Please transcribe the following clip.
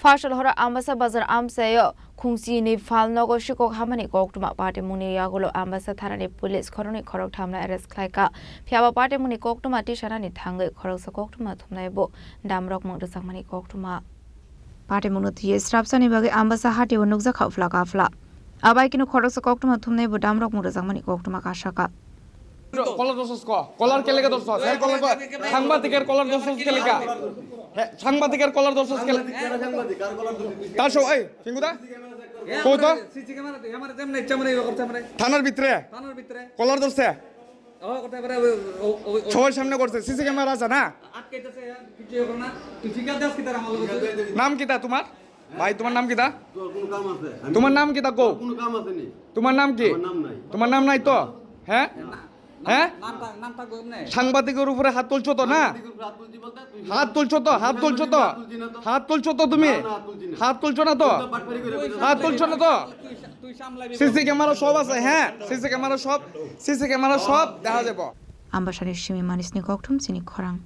Fashal hora ambasa bazar amsayo khungsi ni falnogo shikok hamani koktuma party muni yagulo ambasa tharani police khoroni khorok thamna arrest khlaika phiaba party muni koktuma ti sharani thangai khorok sa koktuma thumnaibo damrok mongdo sakmani koktuma party munuti strapsani bage ambasa hati nukja khafla kafla abai kinu khorok sa koktuma thumnaibo damrok mongdo sakmani koktuma kashaka কলার দর্শক কলার কে লেগে দর্শক এই কলার সাংবাদিকের কলার দর্শক কে লেগে সাংবাদিকের কলার দর্শক কে তার সব এই কিঙ্গুদা কত সিসি ক্যামেরা আমার যেমন ইচ্ছা মানে করতে পারে থানার ভিতরে কলার দর্শক ও করতে পারে সবার সামনে করছে সিসি ক্যামেরা আছে না আটকাইতেছে কিছু করো না তুই ফিকার দাস কি তার আমার নাম কি তা তোমার ভাই তোমার নাম কি তা কোনো কাম আছে তোমার নাম কি তা কো কোনো কাম আছে নি তোমার নাম কি তোমার নাম নাই তো হ্যাঁ হ্যাঁ সাংবাদিকের উপরে হাত তুলছো তো না হাত তুলছো তো তুমি হাত তুলছো না তো সিসি ক্যামেরা সব আছে হ্যাঁ সিসি ক্যামেরা সব দেখা যাবে Ambassador Shimi Manisni Koktum Sini Korang